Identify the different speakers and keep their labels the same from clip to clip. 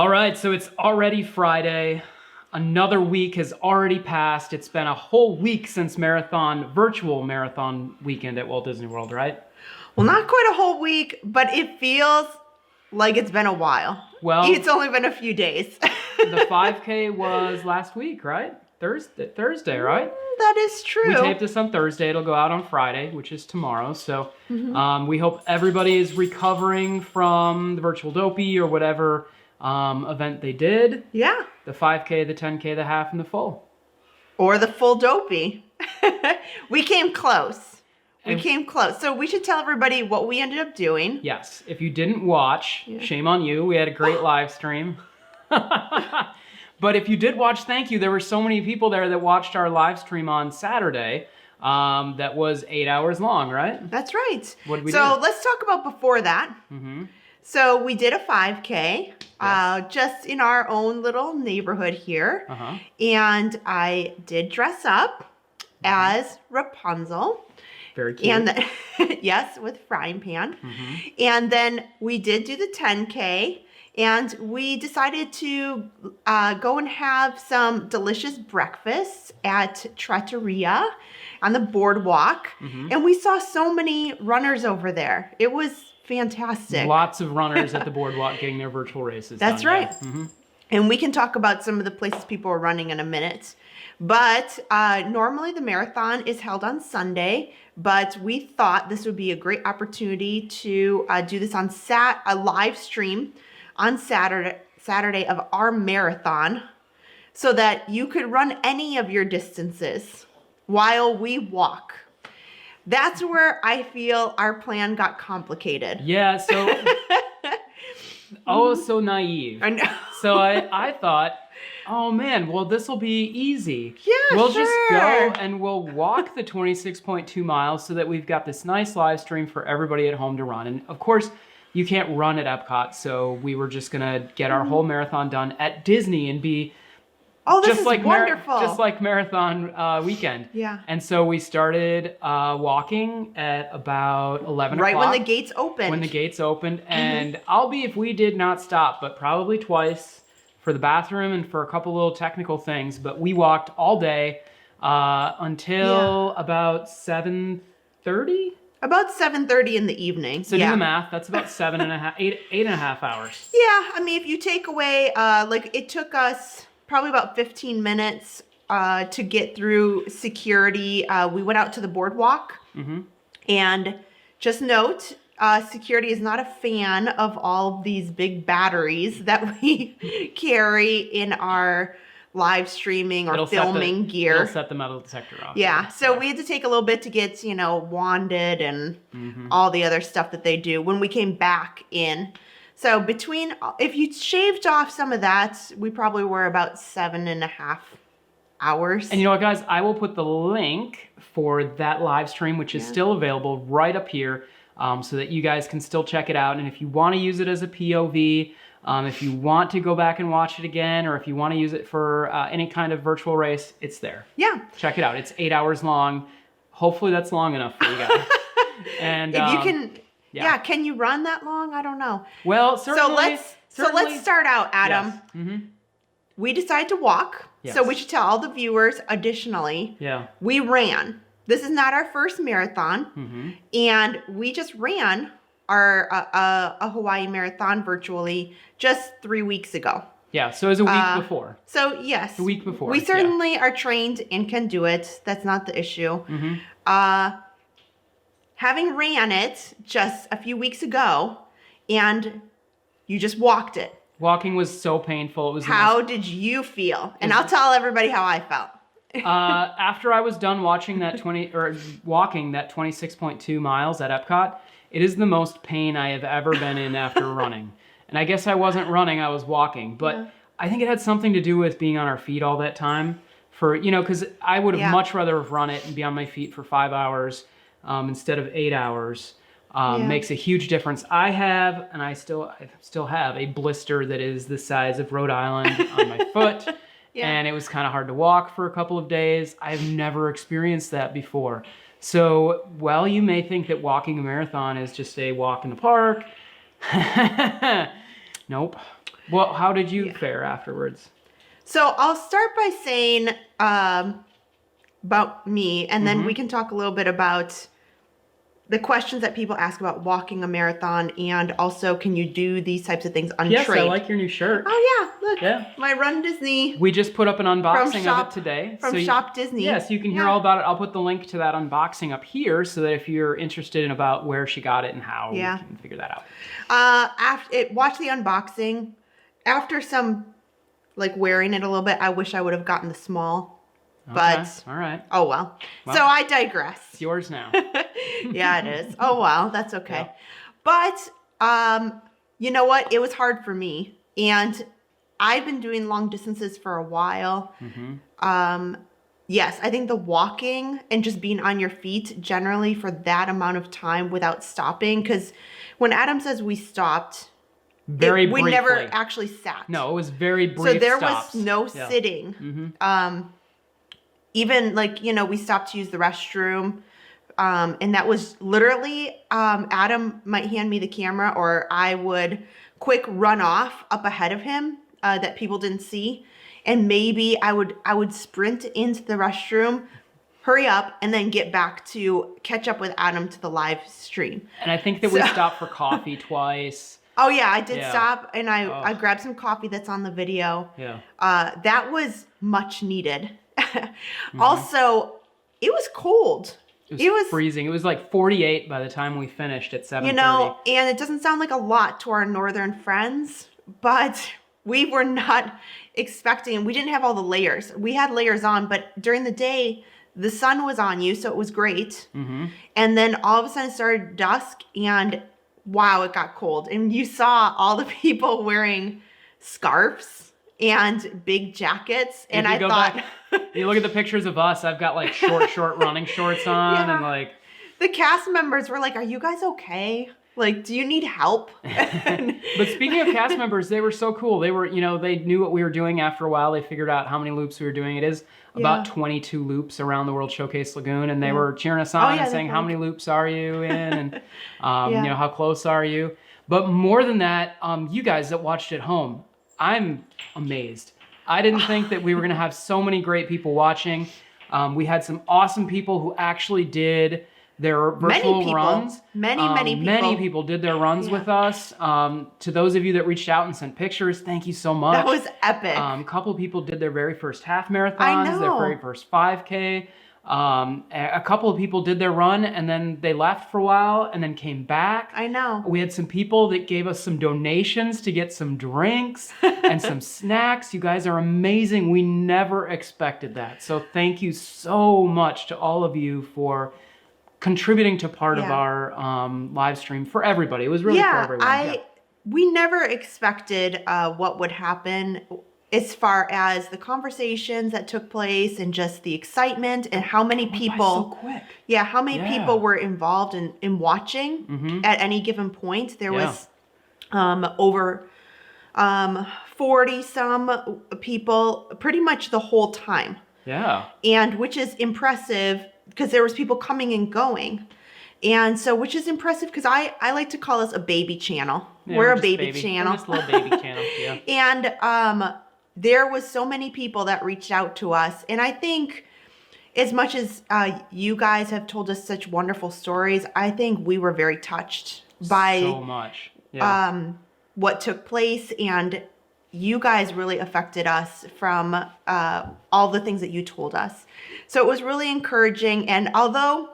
Speaker 1: All right, so it's already Friday. Another week has already passed. It's been a whole week since virtual marathon weekend at Walt Disney World, right?
Speaker 2: Well, not quite a whole week, but it feels like it's been a while.
Speaker 1: Well,
Speaker 2: it's only been a few days.
Speaker 1: The 5K was last week, right? Thursday, right?
Speaker 2: That is true.
Speaker 1: We taped this on Thursday. It'll go out on Friday, which is tomorrow. So we hope everybody is recovering from the virtual dopey or whatever event they did.
Speaker 2: Yeah.
Speaker 1: The 5K, the 10K, the half, and the full.
Speaker 2: Or the full dopey. We came close. So we should tell everybody what we ended up doing.
Speaker 1: Yes. If you didn't watch, shame on you. We had a great live stream. But if you did watch, thank you. There were so many people there that watched our live stream on Saturday. That was 8 hours long, right?
Speaker 2: That's right.
Speaker 1: What did we do?
Speaker 2: So let's talk about before that. So we did a 5K, just in our own little neighborhood here. And I did dress up as Rapunzel.
Speaker 1: Very cute.
Speaker 2: And yes, with frying pan. And then we did do the 10K. And we decided to go and have some delicious breakfast at Trattoria on the boardwalk. And we saw so many runners over there. It was fantastic.
Speaker 1: Lots of runners at the boardwalk getting their virtual races
Speaker 2: That's
Speaker 1: done,
Speaker 2: right. And we can talk about some of the places people are running in a minute. But normally the marathon is held on Sunday. But we thought this would be a great opportunity to do this on a live stream on Saturday of our marathon, so that you could run any of your distances while we walk. That's where I feel our plan got complicated.
Speaker 1: Yeah, so so naive.
Speaker 2: I know.
Speaker 1: So I thought, oh man, well this will be easy.
Speaker 2: Yeah,
Speaker 1: we'll just go and we'll walk the 26.2 miles so that we've got this nice live stream for everybody at home to run. And of course, you can't run at EPCOT, so we were just gonna get our whole marathon done at Disney and be
Speaker 2: just like wonderful,
Speaker 1: just like marathon weekend.
Speaker 2: Yeah.
Speaker 1: And so we started walking at about 11 o'clock.
Speaker 2: Right when the gates opened.
Speaker 1: When the gates opened, and I'll be if we did not stop, but probably twice for the bathroom and for a couple little technical things. But we walked all day until about 7:30.
Speaker 2: About 7:30 in the evening.
Speaker 1: So do the math. That's about 8.5 hours.
Speaker 2: Yeah, I mean, if you take away, it took us probably about 15 minutes to get through security. We went out to the boardwalk, and just note, security is not a fan of all of these big batteries that we carry in our live streaming or filming gear.
Speaker 1: It'll set the metal detector off.
Speaker 2: Yeah, so we had to take a little bit to get, wanded and all the other stuff that they do when we came back in. So if you shaved off some of that, we probably were about 7.5 hours.
Speaker 1: And you know what, guys? I will put the link for that live stream, which is still available right up here, so that you guys can still check it out. And if you want to use it as a POV, if you want to go back and watch it again, or if you want to use it for any kind of virtual race, it's there.
Speaker 2: Yeah.
Speaker 1: Check it out. It's 8 hours long. Hopefully that's long enough for you guys. And
Speaker 2: if you can, can you run that long? I don't know.
Speaker 1: Well, certainly.
Speaker 2: So let's start out, Adam.
Speaker 1: Yes.
Speaker 2: We decided to walk.
Speaker 1: Yes.
Speaker 2: So we should tell all the viewers, additionally, we ran. This is not our first marathon. And we just ran a Hawaii marathon virtually just 3 weeks ago.
Speaker 1: Yeah, so it was a week before.
Speaker 2: So yes.
Speaker 1: A week before.
Speaker 2: We certainly are trained and can do it. That's not the issue. Having ran it just a few weeks ago, and you just walked it.
Speaker 1: Walking was so painful. It was
Speaker 2: how did you feel? And I'll tell everybody how I felt.
Speaker 1: After I was done walking that 26.2 miles at EPCOT, it is the most pain I have ever been in after running. And I guess I wasn't running, I was walking. But I think it had something to do with being on our feet all that time. Because I would have much rather have run it and be on my feet for 5 hours instead of 8 hours. Makes a huge difference. I still have a blister that is the size of Rhode Island on my foot. And it was kind of hard to walk for a couple of days. I've never experienced that before. So while you may think that walking a marathon is just a walk in the park, nope. Well, how did you fare afterwards?
Speaker 2: So I'll start by saying about me, and then we can talk a little bit about the questions that people ask about walking a marathon, and also, can you do these types of things untrained?
Speaker 1: Yes, I like your new shirt.
Speaker 2: Oh yeah, look, my RunDisney.
Speaker 1: We just put up an unboxing of it today.
Speaker 2: From Shop Disney.
Speaker 1: Yes, you can hear all about it. I'll put the link to that unboxing up here, so that if you're interested in about where she got it and how, you can figure that out.
Speaker 2: Watch the unboxing. After some, like, wearing it a little bit, I wish I would have gotten the small. But
Speaker 1: all right.
Speaker 2: Oh well. So I digress.
Speaker 1: It's yours now.
Speaker 2: Yeah, it is. Oh well, that's okay. Yeah. But you know what? It was hard for me, and I've been doing long distances for a while. Yes, I think the walking and just being on your feet generally for that amount of time without stopping, because when Adam says we stopped,
Speaker 1: we
Speaker 2: never actually sat.
Speaker 1: No, it was very brief.
Speaker 2: So there
Speaker 1: stops.
Speaker 2: was no sitting. Even, like, you know, we stopped to use the restroom. And that was literally, Adam might hand me the camera, or I would quick run off up ahead of him that people didn't see. And maybe I would sprint into the restroom, hurry up, and then get back to catch up with Adam to the live stream.
Speaker 1: And I think that we stopped for coffee twice.
Speaker 2: Oh yeah, I did stop, and I grabbed some coffee that's on the video.
Speaker 1: Yeah.
Speaker 2: That was much needed. Also, it was cold.
Speaker 1: It was freezing. It was like 48 by the time we finished at 7:30.
Speaker 2: You know, and it doesn't sound like a lot to our northern friends, but we were not expecting, we didn't have all the layers. We had layers on, but during the day, the sun was on you, so it was great. And then all of a sudden it started dusk, and wow, it got cold. And you saw all the people wearing scarves and big jackets, and I thought...
Speaker 1: You look at the pictures of us, I've got like short running shorts on, and like...
Speaker 2: The cast members were like, are you guys okay? Like, do you need help?
Speaker 1: But speaking of cast members, they were so cool. They were, you know, they knew what we were doing after a while. They figured out how many loops we were doing. It is about 22 loops around the World Showcase Lagoon, and they were cheering us on and saying, how many loops are you in? And, you know, how close are you? But more than that, you guys that watched at home, I'm amazed. I didn't think that we were going to have so many great people watching. We had some awesome people who actually did their virtual runs. Many people did their runs with us. To those of you that reached out and sent pictures, thank you so much.
Speaker 2: That was epic.
Speaker 1: A couple people did their very first half marathons, their very first 5K. A couple of people did their run and then they left for a while and then came back.
Speaker 2: I know.
Speaker 1: We had some people that gave us some donations to get some drinks and some snacks. You guys are amazing. We never expected that. So thank you so much to all of you for contributing to part of our live stream for everybody. It was really for everyone.
Speaker 2: We never expected what would happen as far as the conversations that took place and just the excitement and how many people how many people were involved in watching at any given point. There was over 40 some people pretty much the whole time. And which is impressive because there was people coming and going. And so, which is impressive because I like to call us a baby channel. We're a baby channel.
Speaker 1: We're just a little baby channel,
Speaker 2: And there was so many people that reached out to us. And I think as much as you guys have told us such wonderful stories, I think we were very touched by
Speaker 1: so much.
Speaker 2: What took place. And you guys really affected us from all the things that you told us. So it was really encouraging. And although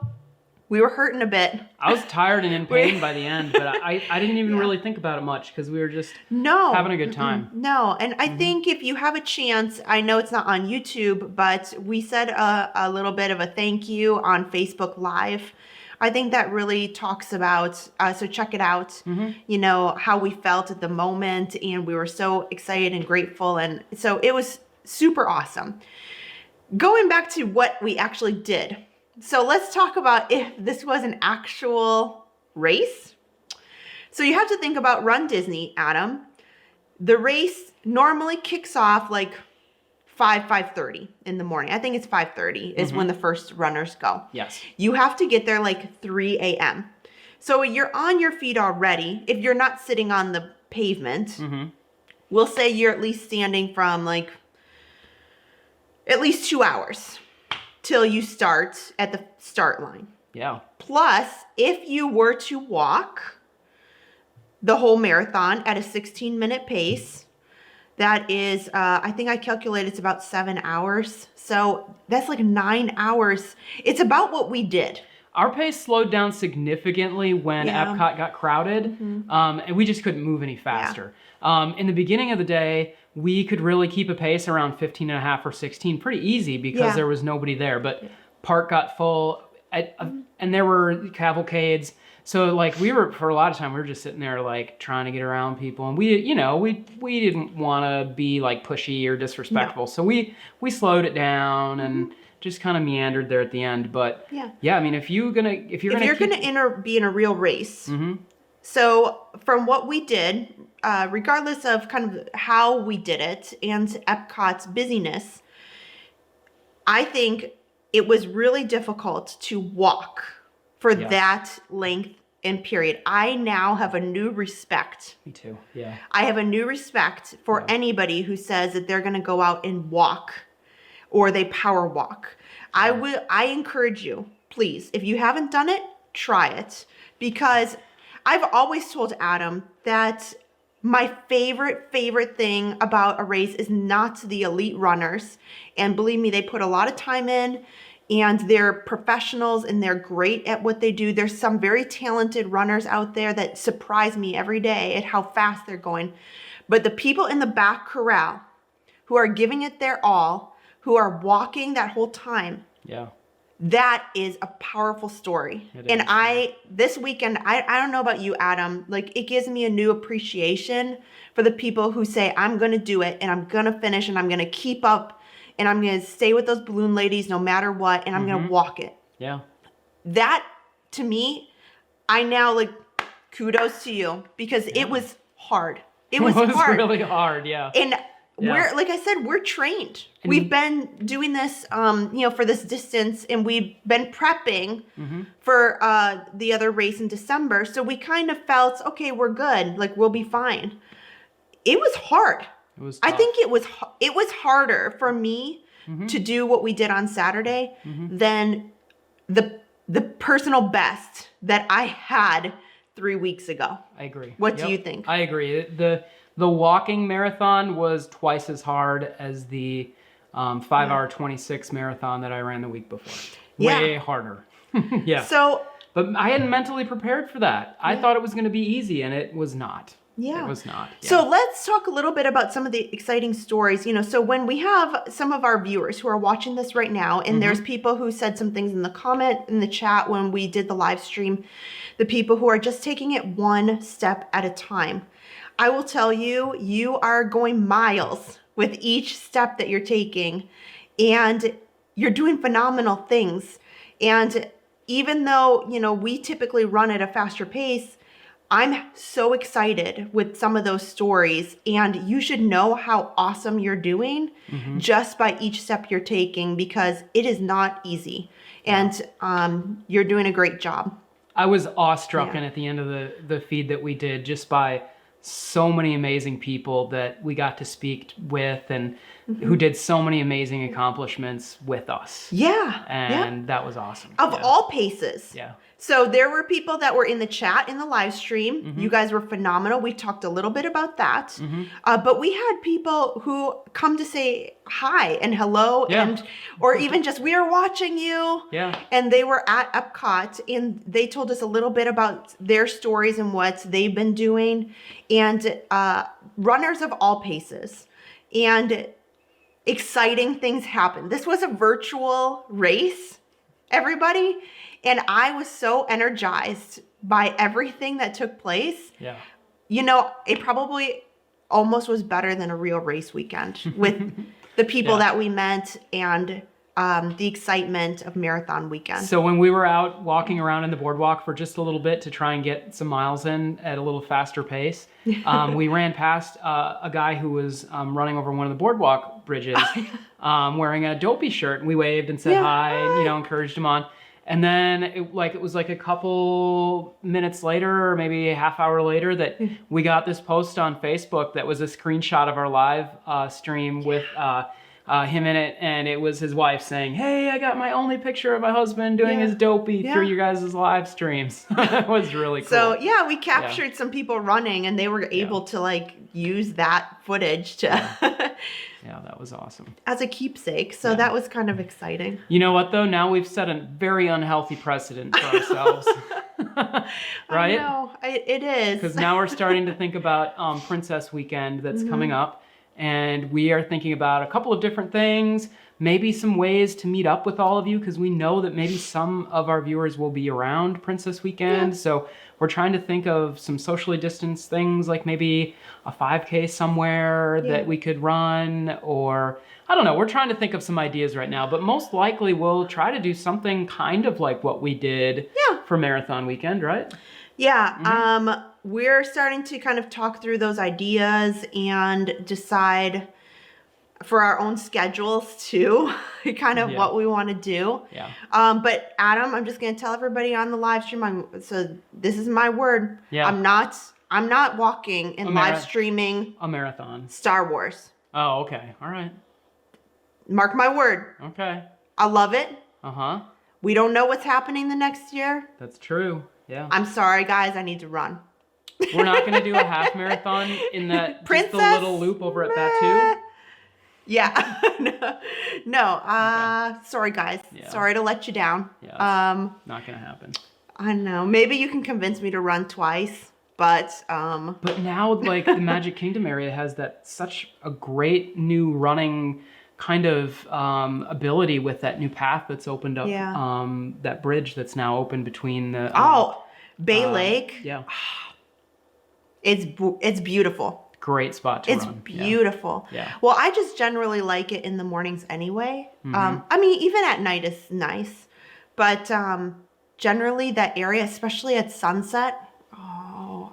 Speaker 2: we were hurting a bit.
Speaker 1: I was tired and in pain by the end, but I didn't even really think about it much because we were just having a good time.
Speaker 2: No, and I think if you have a chance, I know it's not on YouTube, but we said a little bit of a thank you on Facebook Live. I think that really talks about, so check it out, you know, how we felt at the moment, and we were so excited and grateful, and so it was super awesome. Going back to what we actually did. So let's talk about if this was an actual race. So you have to think about RunDisney, Adam. The race normally kicks off like 5:30 in the morning. I think it's 5:30 is when the first runners go.
Speaker 1: Yes.
Speaker 2: You have to get there like 3 a.m. So you're on your feet already. If you're not sitting on the pavement, we'll say you're at least standing from like at least 2 hours till you start at the start line.
Speaker 1: Yeah.
Speaker 2: Plus, if you were to walk the whole marathon at a 16-minute pace, that is, I think I calculated it's about 7 hours. So that's like 9 hours. It's about what we did.
Speaker 1: Our pace slowed down significantly when EPCOT got crowded, and we just couldn't move any faster. In the beginning of the day, we could really keep a pace around 15 and a half or 16 pretty easy because there was nobody there. But park got full, and there were cavalcades. So like we were, for a lot of time, we were just sitting there like trying to get around people, and we didn't want to be like pushy or disrespectful. So we slowed it down and just kind of meandered there at the end. But yeah, I mean, if you're gonna
Speaker 2: be in a real race. So from what we did, regardless of kind of how we did it and EPCOT's busyness, I think it was really difficult to walk for that length and period. I now have a new respect.
Speaker 1: Me too. Yeah.
Speaker 2: I have a new respect for anybody who says that they're going to go out and walk or they power walk. I encourage you, please, if you haven't done it, try it, because I've always told Adam that my favorite thing about a race is not the elite runners. And believe me, they put a lot of time in. And they're professionals and they're great at what they do. There's some very talented runners out there that surprise me every day at how fast they're going. But the people in the back corral who are giving it their all, who are walking that whole time, that is a powerful story. And this weekend, I don't know about you, Adam, like it gives me a new appreciation for the people who say, I'm going to do it and I'm going to finish and I'm going to keep up. And I'm going to stay with those balloon ladies no matter what, and I'm going to walk it. Yeah. That, to me, I now, like, kudos to you, because it was hard. It was hard.
Speaker 1: Really hard, yeah.
Speaker 2: And we're, like I said, we're trained. And we've been doing this, for this distance, and we've been prepping for the other race in December. So we kind of felt, okay, we're good. Like, we'll be fine. It was hard. I think it was harder for me to do what we did on Saturday than the personal best that I had 3 weeks ago.
Speaker 1: I agree.
Speaker 2: What do you think?
Speaker 1: I agree. The walking marathon was twice as hard as the 5-hour 26 marathon that I ran the week before. Way harder. But I hadn't mentally prepared for that. I thought it was going to be easy, and it was not.
Speaker 2: Yeah.
Speaker 1: It was not. Yeah.
Speaker 2: So let's talk a little bit about some of the exciting stories. So when we have some of our viewers who are watching this right now, and there's people who said some things in the chat when we did the live stream, the people who are just taking it one step at a time. I will tell you, you are going miles with each step that you're taking, and you're doing phenomenal things. And even though, we typically run at a faster pace, I'm so excited with some of those stories, and you should know how awesome you're doing just by each step you're taking, because it is not easy, and you're doing a great job.
Speaker 1: I was awestruck at the end of the feed that we did, just by so many amazing people that we got to speak with, and who did so many amazing accomplishments with us. And that was awesome.
Speaker 2: Of all paces.
Speaker 1: Yeah.
Speaker 2: So there were people that were in the chat, in the live stream. You guys were phenomenal. We talked a little bit about that. But we had people who come to say hi and hello, or even just, we are watching you. And they were at EPCOT, and they told us a little bit about their stories and what they've been doing. And runners of all paces. And exciting things happened. This was a virtual race, everybody. And I was so energized by everything that took place. It probably almost was better than a real race weekend with the people that we met and the excitement of marathon weekend.
Speaker 1: So when we were out walking around in the boardwalk for just a little bit to try and get some miles in at a little faster pace, we ran past a guy who was running over one of the boardwalk bridges wearing a Dopey shirt. And we waved and said hi and, encouraged him on. And then it was like a couple minutes later, or maybe a half hour later, that we got this post on Facebook that was a screenshot of our live stream with him in it, and it was his wife saying, "Hey, I got my only picture of my husband doing his dopey through you guys' live streams." It was really cool.
Speaker 2: So yeah, we captured some people running, and they were able to like use that footage to
Speaker 1: Yeah, that was awesome.
Speaker 2: as a keepsake. So that was kind of exciting.
Speaker 1: You know what though? Now we've set a very unhealthy precedent for ourselves. Right?
Speaker 2: I know. It is.
Speaker 1: Because now we're starting to think about Princess Weekend that's coming up. And we are thinking about a couple of different things, maybe some ways to meet up with all of you, because we know that maybe some of our viewers will be around Princess Weekend. So we're trying to think of some socially distanced things, like maybe a 5K somewhere that we could run, or I don't know. We're trying to think of some ideas right now, but most likely we'll try to do something kind of like what we did for Marathon Weekend, right?
Speaker 2: Yeah. We're starting to kind of talk through those ideas and decide for our own schedules too, kind of what we want to do.
Speaker 1: Yeah.
Speaker 2: But Adam, I'm just going to tell everybody on the live stream. So this is my word.
Speaker 1: Yeah.
Speaker 2: I'm not walking and live streaming
Speaker 1: a marathon.
Speaker 2: Star Wars.
Speaker 1: Oh, okay. All right.
Speaker 2: Mark my word.
Speaker 1: Okay.
Speaker 2: I love it.
Speaker 1: Uh-huh.
Speaker 2: We don't know what's happening the next year.
Speaker 1: That's true. Yeah.
Speaker 2: I'm sorry, guys. I need to run.
Speaker 1: We're not going to do a half marathon in that just the little loop over at Batu?
Speaker 2: Yeah. No. Sorry, guys.
Speaker 1: Yeah.
Speaker 2: Sorry to let you down.
Speaker 1: Yeah, not going to happen.
Speaker 2: I know. Maybe you can convince me to run twice, but
Speaker 1: But now, like, the Magic Kingdom area has such a great new running kind of ability with that new path that's opened up. That bridge that's now open between the
Speaker 2: Bay Lake.
Speaker 1: Yeah.
Speaker 2: It's beautiful.
Speaker 1: Great spot to run.
Speaker 2: It's beautiful.
Speaker 1: Yeah.
Speaker 2: Well, I just generally like it in the mornings anyway. I mean, even at night is nice, but generally that area, especially at sunset,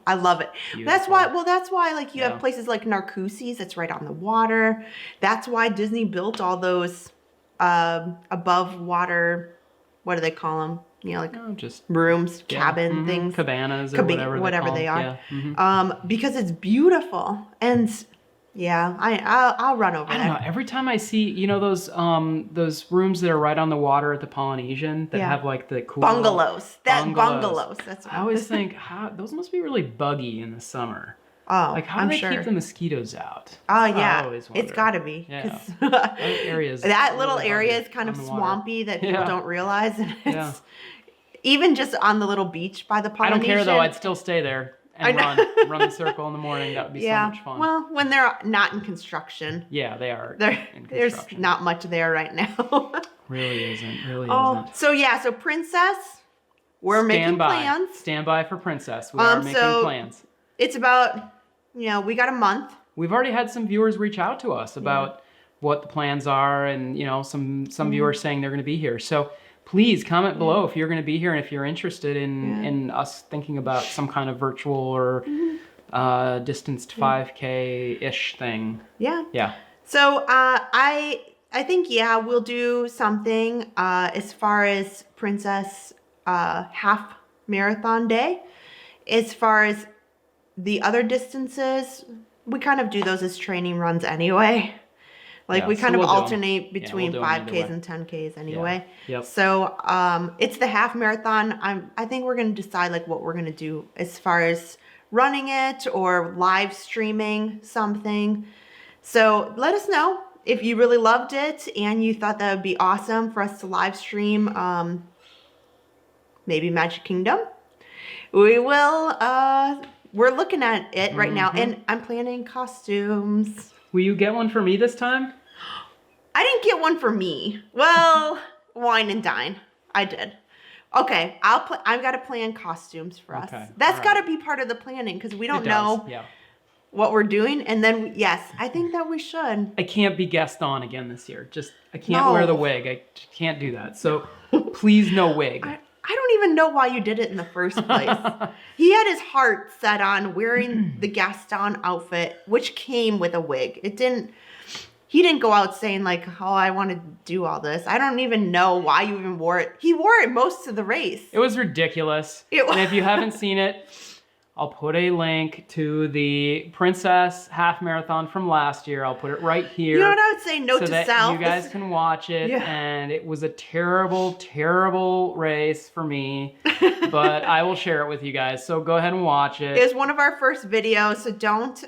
Speaker 2: I love it. Beautiful. That's why like you have places like Narcoossee's that's right on the water. That's why Disney built all those above water, what do they call them? You know, like just rooms, cabin things,
Speaker 1: cabanas, or whatever they
Speaker 2: are.
Speaker 1: Yeah.
Speaker 2: Because it's beautiful, and I'll run over there.
Speaker 1: I don't know. Every time I see, those rooms that are right on the water at the Polynesian that have like the cool
Speaker 2: bungalows. Bungalows. That's what
Speaker 1: I always think those must be really buggy in the summer.
Speaker 2: Oh,
Speaker 1: like how do they keep the mosquitoes out?
Speaker 2: Oh yeah, it's got to be.
Speaker 1: Yeah.
Speaker 2: That little area is kind of swampy that people don't realize, and it's even just on the little beach by the Polynesian.
Speaker 1: I don't care though. I'd still stay there and run the circle in the morning. That would be so much fun.
Speaker 2: Well, when they're not in construction.
Speaker 1: Yeah, they are.
Speaker 2: There's not much there right now.
Speaker 1: Really isn't.
Speaker 2: So Princess, we're making plans.
Speaker 1: Stand by for Princess. We are making plans.
Speaker 2: It's about, we got a month.
Speaker 1: We've already had some viewers reach out to us about what the plans are, and some viewers saying they're going to be here. So please comment below if you're going to be here and if you're interested in us thinking about some kind of virtual or distanced 5K-ish thing. Yeah. Yeah.
Speaker 2: So I think, we'll do something as far as Princess half marathon day. As far as the other distances, we kind of do those as training runs anyway. Like we kind of alternate between 5Ks and 10Ks anyway.
Speaker 1: Yeah. Yep.
Speaker 2: So it's the half marathon. I think we're going to decide like what we're going to do as far as running it or live streaming something. So let us know if you really loved it and you thought that would be awesome for us to live stream maybe Magic Kingdom. We will... we're looking at it right now, and I'm planning costumes.
Speaker 1: Will you get one for me this time?
Speaker 2: I didn't get one for me. Well, wine and dine. I did. Okay, I've got to plan costumes for us. That's got to be part of the planning because we don't know what we're doing. And then, yes, I think that we should. I
Speaker 1: can't be Gaston again this year. I can't wear the wig. I can't do that. So please, no wig.
Speaker 2: I don't even know why you did it in the first place. He had his heart set on wearing the Gaston outfit, which came with a wig. It didn't. he didn't go out saying like, oh, I want to do all this. I don't even know why you even wore it. He wore it most of the race.
Speaker 1: It was ridiculous. And if you haven't seen it, I'll put a link to the Princess Half Marathon from last year. I'll put it right here.
Speaker 2: You know what I would say? Note
Speaker 1: so
Speaker 2: to
Speaker 1: that
Speaker 2: self.
Speaker 1: you guys can watch it.
Speaker 2: Yeah.
Speaker 1: And it was a terrible, terrible race for me. But I will share it with you guys. So go ahead and watch it.
Speaker 2: It was one of our first videos, so don't.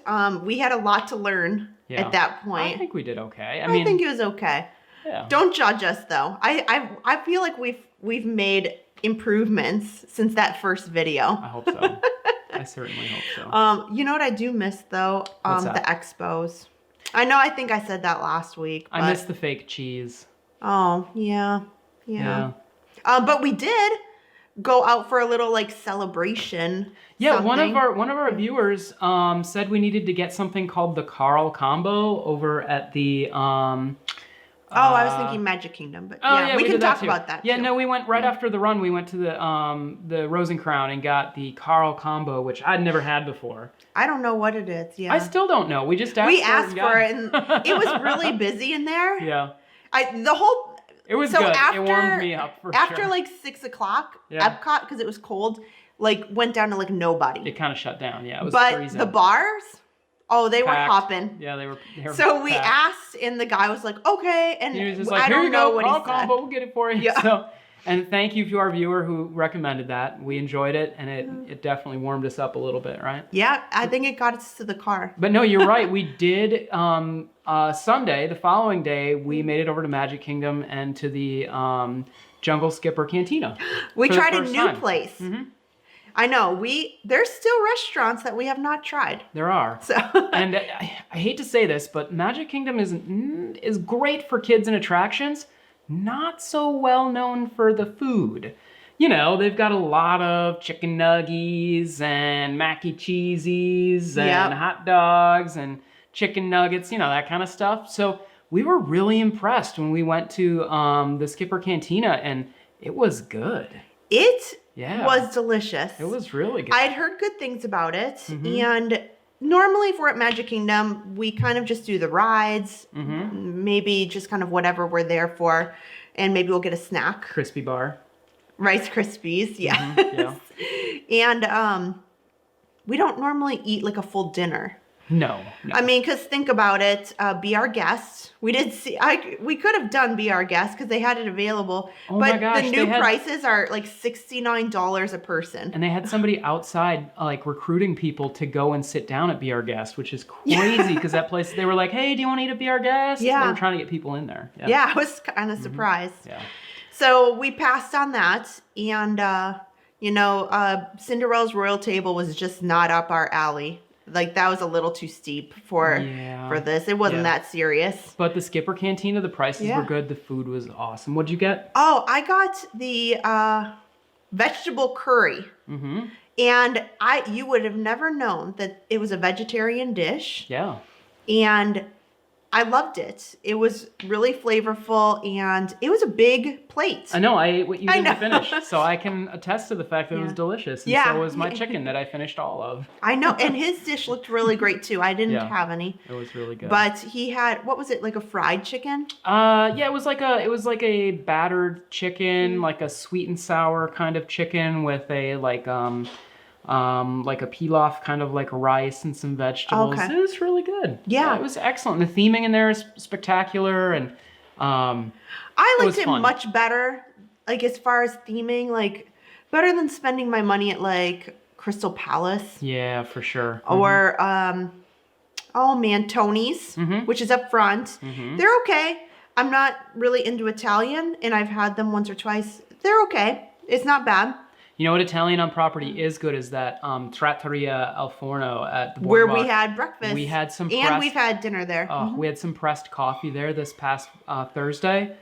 Speaker 2: We had a lot to learn at that point.
Speaker 1: I think we did okay.
Speaker 2: I think it was okay.
Speaker 1: Yeah.
Speaker 2: Don't judge us though. I feel like we've made improvements since that first video.
Speaker 1: I hope so. I certainly hope so.
Speaker 2: You know what I do miss though? The expos. I know. I think I said that last week.
Speaker 1: I miss the fake cheese.
Speaker 2: Oh yeah. But we did go out for a little like celebration.
Speaker 1: Yeah,
Speaker 2: something.
Speaker 1: one of our viewers said we needed to get something called the Carl combo over at the
Speaker 2: I was thinking Magic Kingdom, but we can talk about that.
Speaker 1: Yeah,
Speaker 2: too.
Speaker 1: no, we went right after the run. We went to the Rose and Crown and got the Carl combo, which I'd never had before.
Speaker 2: I don't know what it is. Yeah,
Speaker 1: I still don't know. We just asked
Speaker 2: for it, and it was really busy in there.
Speaker 1: Yeah,
Speaker 2: it
Speaker 1: was good. It warmed me up for
Speaker 2: after
Speaker 1: sure.
Speaker 2: like 6 o'clock. EPCOT, because it was cold, like went down to like nobody.
Speaker 1: It kind of shut down. Yeah, it was freezing.
Speaker 2: The bars. Oh, they were
Speaker 1: Packed.
Speaker 2: hopping.
Speaker 1: Yeah, they were
Speaker 2: so we
Speaker 1: packed.
Speaker 2: asked, and the guy was like, "Okay," and
Speaker 1: he was just like,
Speaker 2: I don't know what he
Speaker 1: Carl
Speaker 2: said.
Speaker 1: combo, we'll get it for you.
Speaker 2: Yeah.
Speaker 1: So, and thank you to our viewer who recommended that. We enjoyed it, and it definitely warmed us up a little bit, right?
Speaker 2: Yeah, I think it got us to the car.
Speaker 1: But no, you're right. We did Sunday, the following day, we made it over to Magic Kingdom and to the Jungle Skipper Cantina.
Speaker 2: We
Speaker 1: for the
Speaker 2: tried a
Speaker 1: first
Speaker 2: new
Speaker 1: time.
Speaker 2: place.
Speaker 1: Mm-hmm.
Speaker 2: I know. There's still restaurants that we have not tried.
Speaker 1: There are.
Speaker 2: So
Speaker 1: and I hate to say this, but Magic Kingdom is great for kids and attractions. Not so well known for the food. You know, they've got a lot of chicken nuggies and mac and cheesies and hot dogs and chicken nuggets, you know, that kind of stuff. So we were really impressed when we went to the Skipper Cantina, and it was good.
Speaker 2: It was delicious.
Speaker 1: It was really good.
Speaker 2: I'd heard good things about it. And normally if we're at Magic Kingdom, we kind of just do the rides, maybe just kind of whatever we're there for, and maybe we'll get a snack.
Speaker 1: Crispy bar. Rice
Speaker 2: Krispies, yes. And we don't normally eat like a full dinner.
Speaker 1: No.
Speaker 2: I mean, because think about it, Be Our Guest. We did see, we could have done Be Our Guest because they had it available.
Speaker 1: Oh
Speaker 2: but
Speaker 1: my gosh,
Speaker 2: the new prices are like $69 a person.
Speaker 1: And they had somebody outside like recruiting people to go and sit down at Be Our Guest, which is crazy because that place, they were like, hey, do you want to eat at Be Our Guest?
Speaker 2: Yeah.
Speaker 1: They were trying to get people in there.
Speaker 2: Yeah, I was kind of surprised.
Speaker 1: Yeah.
Speaker 2: So we passed on that. And, Cinderella's Royal Table was just not up our alley. Like, that was a little too steep for this. It wasn't that serious.
Speaker 1: But the Skipper Cantina, the prices were good. The food was awesome. What'd you get?
Speaker 2: Oh, I got the vegetable curry. And you would have never known that it was a vegetarian dish.
Speaker 1: Yeah.
Speaker 2: And I loved it. It was really flavorful, and it was a big plate.
Speaker 1: I know. I ate what you didn't finish, so I can attest to the fact that it was delicious. And so was my chicken that I finished all of.
Speaker 2: I know, and his dish looked really great too. I didn't have any.
Speaker 1: It was really good.
Speaker 2: But he had, what was it, like a fried chicken?
Speaker 1: It was like a battered chicken, like a sweet and sour kind of chicken with a like a pilaf, kind of like rice and some vegetables.
Speaker 2: Okay.
Speaker 1: It was really good.
Speaker 2: Yeah.
Speaker 1: It was excellent. The theming in there is spectacular, and
Speaker 2: I liked it much better, like as far as theming, like better than spending my money at like Crystal Palace.
Speaker 1: Yeah, for sure.
Speaker 2: Or Tony's, which is up front. They're okay. I'm not really into Italian, and I've had them once or twice. They're okay. It's not bad.
Speaker 1: You know what Italian on property is good is that Trattoria Al Forno at the Boardwalk.
Speaker 2: Where we had breakfast.
Speaker 1: We had some
Speaker 2: and we've had dinner there.
Speaker 1: We had some pressed coffee there this past Thursday.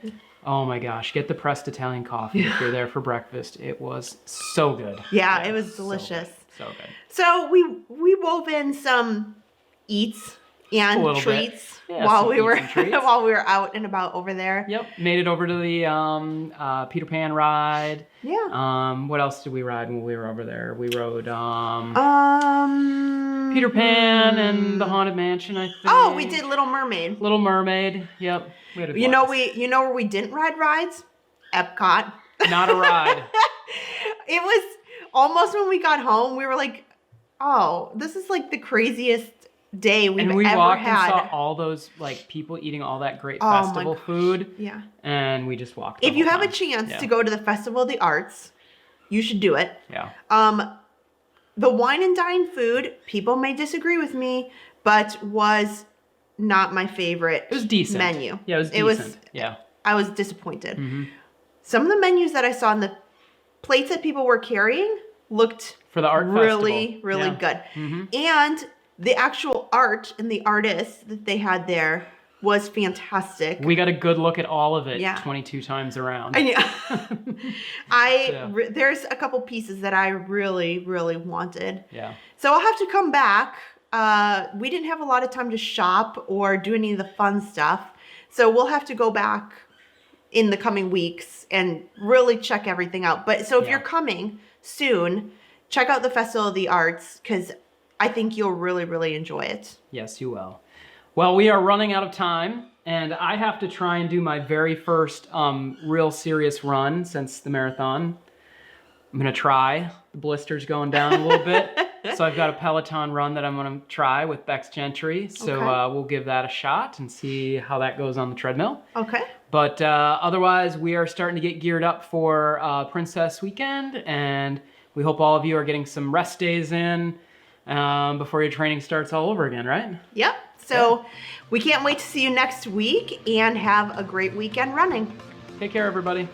Speaker 1: Oh my gosh, get the pressed Italian coffee if you're there for breakfast. It was so good.
Speaker 2: Yeah, it was delicious.
Speaker 1: So good.
Speaker 2: So we wove in some eats and treats while we were out and about over there.
Speaker 1: Yep, made it over to the Peter Pan ride.
Speaker 2: Yeah.
Speaker 1: What else did we ride when we were over there? We rode Peter Pan and the Haunted Mansion, I think.
Speaker 2: Oh, we did Little Mermaid.
Speaker 1: Little Mermaid. Yep. We had a
Speaker 2: You know
Speaker 1: blast.
Speaker 2: where we didn't ride rides? EPCOT.
Speaker 1: Not a ride.
Speaker 2: It was almost when we got home, we were like, oh, this is like the craziest day we've
Speaker 1: And we
Speaker 2: ever
Speaker 1: walked
Speaker 2: had.
Speaker 1: and saw all those like people eating all that great
Speaker 2: Oh my
Speaker 1: festival
Speaker 2: gosh.
Speaker 1: food.
Speaker 2: Yeah.
Speaker 1: And we just walked. the
Speaker 2: If you
Speaker 1: whole
Speaker 2: have a
Speaker 1: time.
Speaker 2: chance
Speaker 1: Yeah.
Speaker 2: to go to the Festival of the Arts, you should do it.
Speaker 1: Yeah.
Speaker 2: The wine and dine food, people may disagree with me, but was not my favorite
Speaker 1: It was decent.
Speaker 2: menu.
Speaker 1: Yeah, it was decent. Yeah.
Speaker 2: I was disappointed.
Speaker 1: Mm-hmm.
Speaker 2: Some of the menus that I saw in the plates that people were carrying looked
Speaker 1: For the art
Speaker 2: really,
Speaker 1: festival.
Speaker 2: really
Speaker 1: Yeah.
Speaker 2: good.
Speaker 1: Mm-hmm.
Speaker 2: And the actual art and the artists that they had there was fantastic.
Speaker 1: We got a good look at all of it
Speaker 2: Yeah.
Speaker 1: 22 times around.
Speaker 2: And yeah,
Speaker 1: Yeah.
Speaker 2: there's a couple pieces that I really, really wanted.
Speaker 1: Yeah.
Speaker 2: So I'll have to come back. We didn't have a lot of time to shop or do any of the fun stuff. So we'll have to go back in the coming weeks and really check everything out. But so if
Speaker 1: Yeah.
Speaker 2: you're coming soon, check out the Festival of the Arts because I think you'll really, really enjoy it.
Speaker 1: Yes, you will. Well, we are running out of time, and I have to try and do my very first real serious run since the marathon. I'm going to try. The blister's going down a little bit. So I've got a Peloton run that I'm going to try with Bex Gentry. So
Speaker 2: Okay.
Speaker 1: we'll give that a shot and see how that goes on the treadmill.
Speaker 2: Okay.
Speaker 1: But otherwise, we are starting to get geared up for Princess Weekend, and we hope all of you are getting some rest days in before your training starts all over again, right?
Speaker 2: Yep. So we can't wait to see you next week and have a great weekend running.
Speaker 1: Take care, everybody.